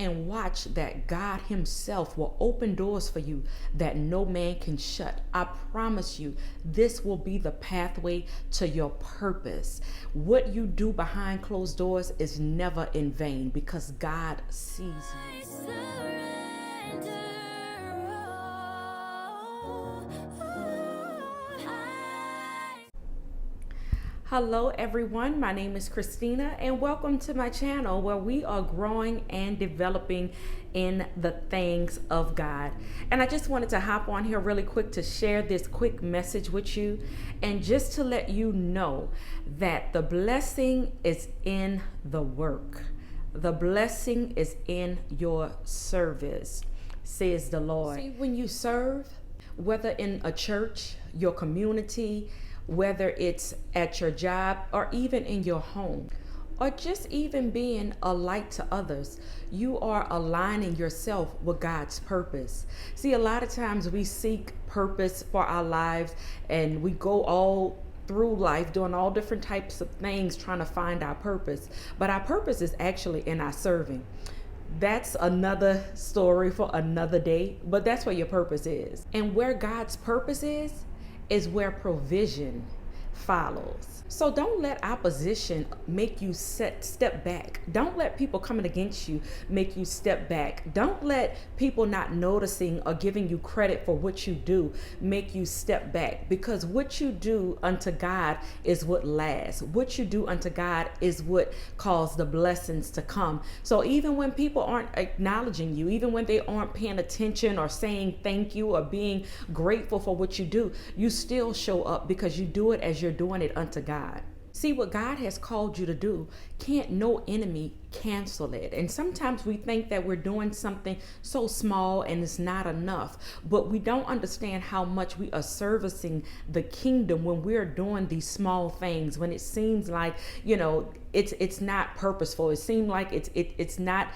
and watch that God Himself will open doors for you that no man can shut. I promise you, this will be the pathway to your purpose. What you do behind closed doors is never in vain because God sees you. Hello everyone, my name is Christina and welcome to my channel where we are growing and developing in the things of God. And I just wanted to hop on here really quick to share this quick message with you and just to let you know that the blessing is in the work. The blessing is in your service, says the Lord. See, when you serve, whether in a church, your community, whether it's at your job or even in your home, or just even being a light to others, you are aligning yourself with God's purpose. See, a lot of times we seek purpose for our lives and we go all through life doing all different types of things trying to find our purpose. But our purpose is actually in our serving. That's another story for another day, but that's where your purpose is. And where God's purpose is where provision follows. So don't let opposition make you step back. Don't let people coming against you make you step back. Don't let people not noticing or giving you credit for what you do make you step back, because what you do unto God is what lasts. What you do unto God is what causes the blessings to come. So even when people aren't acknowledging you, even when they aren't paying attention or saying thank you or being grateful for what you do, you still show up because you do it as you're doing it unto God. See, what God has called you to do, can't no enemy cancel it. And sometimes we think that we're doing something so small and it's not enough, but we don't understand how much we are servicing the kingdom when we're doing these small things, when it seems like, it's not purposeful. It seems like it's not,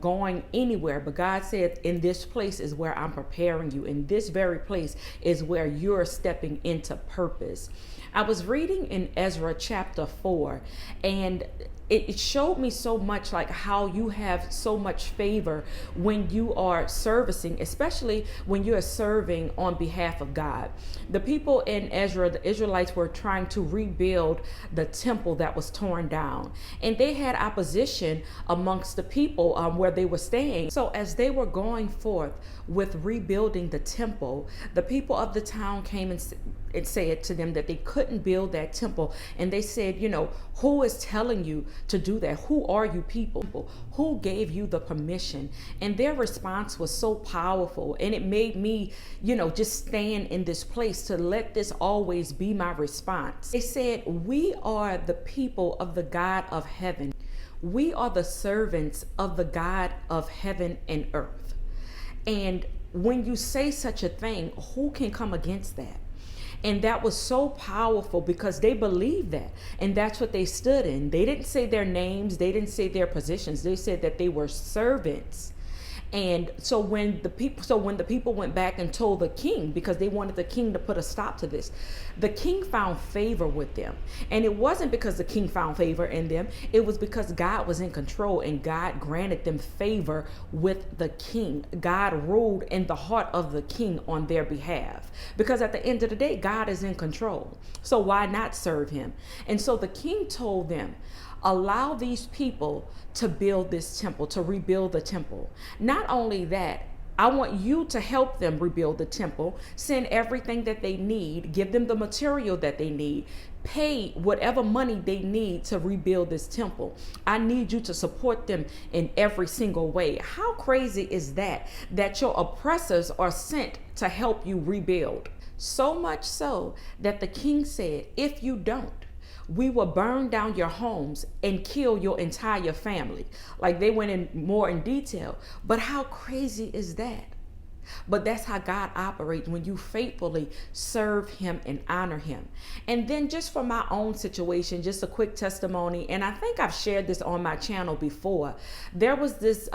going anywhere. But God said, in this place is where I'm preparing you. In this very place is where you're stepping into purpose. I was reading in Ezra chapter 4, and it showed me so much like how you have so much favor when you are servicing, especially when you are serving on behalf of God. The people in Ezra, the Israelites, were trying to rebuild the temple that was torn down, and they had opposition amongst the people where they were staying. So as they were going forth with rebuilding the temple, the people of the town came and said to them that they couldn't build that temple. And they said, who is telling you to do that? Who are you people? Who gave you the permission? And their response was so powerful. And it made me, just stand in this place to let this always be my response. They said, we are the people of the God of heaven. We are the servants of the God of heaven and earth. And when you say such a thing, who can come against that? And that was so powerful because they believed that. And that's what they stood in. They didn't say their names. They didn't say their positions. They said that they were servants. And so when the people went back and told the king, because they wanted the king to put a stop to this, the king found favor with them. And it wasn't because the king found favor in them. It was because God was in control and God granted them favor with the king. God ruled in the heart of the king on their behalf, because at the end of the day, God is in control. So why not serve him? And so the king told them, allow these people to build this temple, to rebuild the temple. Not only that, I want you to help them rebuild the temple, send everything that they need, give them the material that they need, pay whatever money they need to rebuild this temple. I need you to support them in every single way. How crazy is that your oppressors are sent to help you rebuild? So much so that the king said, if you don't, we will burn down your homes and kill your entire family. Like, they went in more in detail. But how crazy is that? But that's how God operates when you faithfully serve him and honor him. And then just for my own situation, just a quick testimony. And I think I've shared this on my channel before. There was this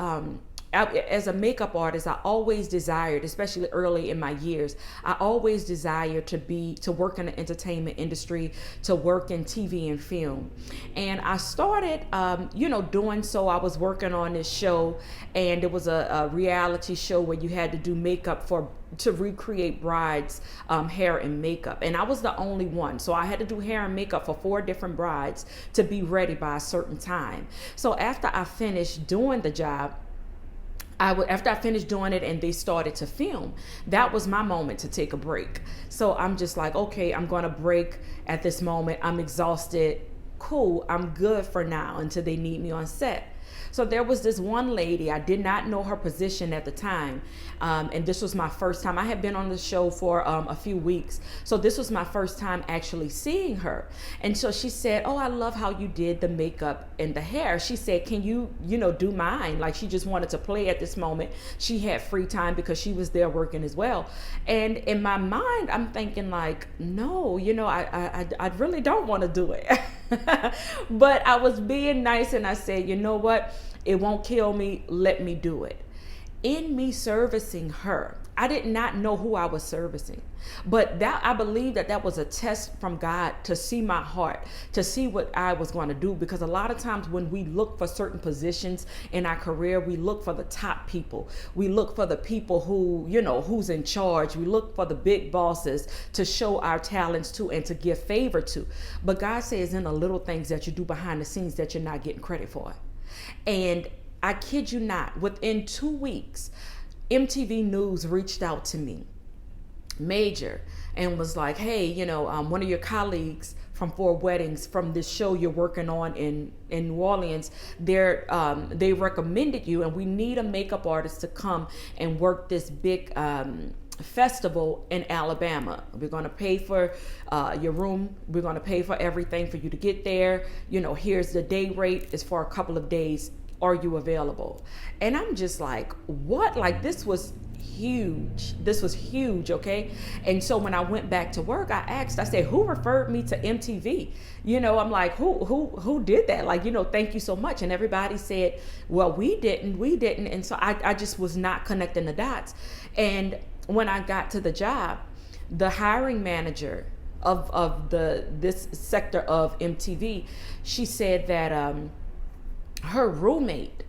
as a makeup artist, I always desired, especially early in my years, I always desired to work in the entertainment industry, to work in TV and film. And I started, doing so. I was working on this show, and it was a reality show where you had to do makeup to recreate brides' hair and makeup. And I was the only one. So I had to do hair and makeup for 4 different brides to be ready by a certain time. So after I finished doing the job, after I finished doing it and they started to film, that was my moment to take a break. So I'm just like, okay, I'm going to break at this moment. I'm exhausted. Cool. I'm good for now until they need me on set. So there was this one lady, I did not know her position at the time. And this was my first time. I had been on the show for a few weeks. So this was my first time actually seeing her. And so she said, oh, I love how you did the makeup and the hair. She said, can you, do mine? Like, she just wanted to play at this moment. She had free time because she was there working as well. And in my mind, I'm thinking like, no, I really don't want to do it. But I was being nice and I said, you know what? It won't kill me. Let me do it. In me servicing her, I did not know who I was servicing, but that I believe that was a test from God to see my heart, to see what I was going to do. Because a lot of times when we look for certain positions in our career, we look for the top people. We look for the people who, who's in charge. We look for the big bosses to show our talents to and to give favor to. But God says in the little things that you do behind the scenes that you're not getting credit for. And I kid you not, within 2 weeks, MTV News reached out to me, major, and was like, hey, one of your colleagues from 4 Weddings, from this show you're working on in New Orleans, they recommended you, and we need a makeup artist to come and work this big festival in Alabama. We're going to pay for your room. We're going to pay for everything for you to get there. Here's the day rate. It's for a couple of days. Are you available? And I'm just like, what? Like, this was huge. This was huge. Okay. And so when I went back to work, I said, who referred me to MTV? I'm like, who did that? Like, thank you so much. And everybody said, well, we didn't. And so I just was not connecting the dots. And when I got to the job, the hiring manager of this sector of MTV, she said that her roommate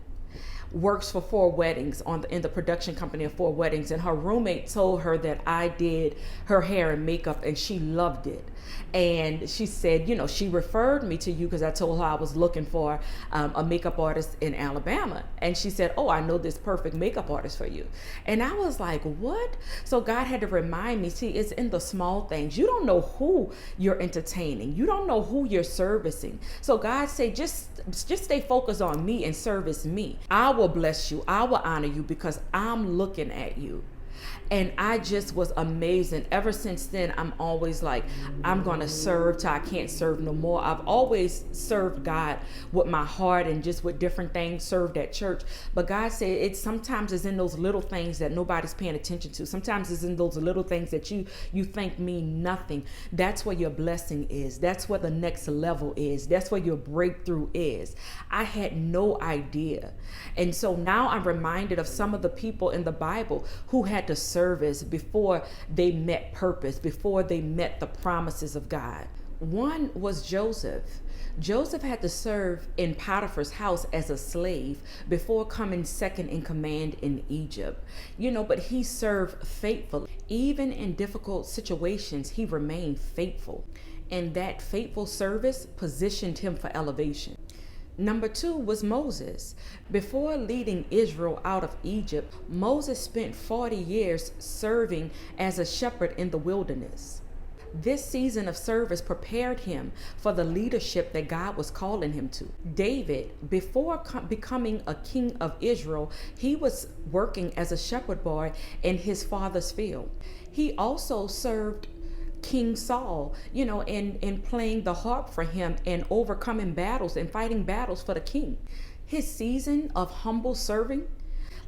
works for 4 Weddings in the production company of 4 Weddings, and her roommate told her that I did her hair and makeup, and she loved it. And she said, she referred me to you because I told her I was looking for a makeup artist in Alabama. And she said, oh, I know this perfect makeup artist for you. And I was like, what? So God had to remind me, see, it's in the small things. You don't know who you're entertaining. You don't know who you're servicing. So God said, just stay focused on me and service me. I will bless you. I will honor you because I'm looking at you. And I just was amazing. Ever since then, I'm always like, I'm going to serve till I can't serve no more. I've always served God with my heart and just with different things, served at church. But God said sometimes it's in those little things that nobody's paying attention to. Sometimes it's in those little things that you think mean nothing. That's where your blessing is. That's where the next level is. That's where your breakthrough is. I had no idea. And so now I'm reminded of some of the people in the Bible who had to service before they met purpose, before they met the promises of God. One was Joseph. Joseph had to serve in Potiphar's house as a slave before coming second in command in Egypt. But he served faithfully. Even in difficult situations, he remained faithful. And that faithful service positioned him for elevation. Number 2 was Moses. Before leading Israel out of Egypt, Moses spent 40 years serving as a shepherd in the wilderness. This season of service prepared him for the leadership that God was calling him to. David, before becoming a king of Israel, he was working as a shepherd boy in his father's field. He also served King Saul, in playing the harp for him and overcoming battles and fighting battles for the king. His season of humble serving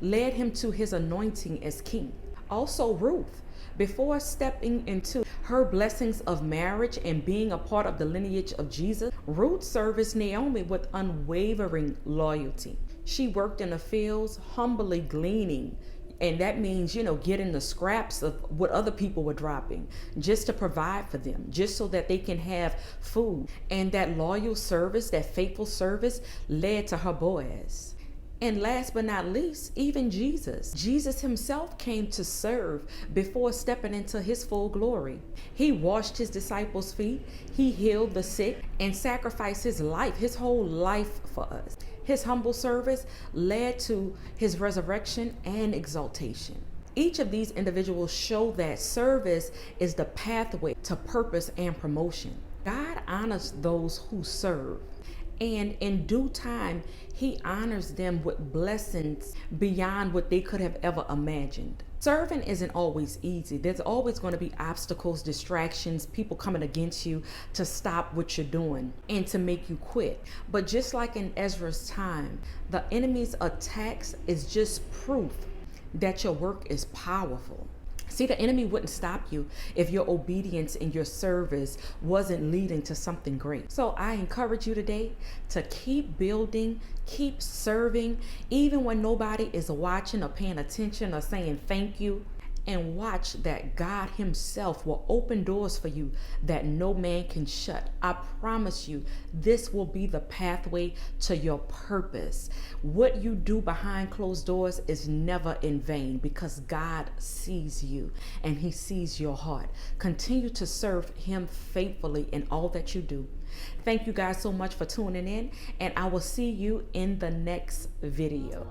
led him to his anointing as king. Also Ruth, before stepping into her blessings of marriage and being a part of the lineage of Jesus, Ruth serviced Naomi with unwavering loyalty. She worked in the fields, humbly gleaning. And that means, getting the scraps of what other people were dropping just to provide for them, just so that they can have food. And that loyal service, that faithful service led to her Boaz. And last but not least, even Jesus. Jesus himself came to serve before stepping into his full glory. He washed his disciples' feet, he healed the sick, and sacrificed his life, his whole life for us. His humble service led to his resurrection and exaltation. Each of these individuals show that service is the pathway to purpose and promotion. God honors those who serve. And in due time, he honors them with blessings beyond what they could have ever imagined. Serving isn't always easy. There's always going to be obstacles, distractions, people coming against you to stop what you're doing and to make you quit. But just like in Ezra's time, the enemy's attacks is just proof that your work is powerful. See, the enemy wouldn't stop you if your obedience and your service wasn't leading to something great. So I encourage you today to keep building, keep serving, even when nobody is watching or paying attention or saying thank you. And watch that God himself will open doors for you that no man can shut. I promise you, this will be the pathway to your purpose. What you do behind closed doors is never in vain, because God sees you and he sees your heart. Continue to serve him faithfully in all that you do. Thank you guys so much for tuning in, and I will see you in the next video.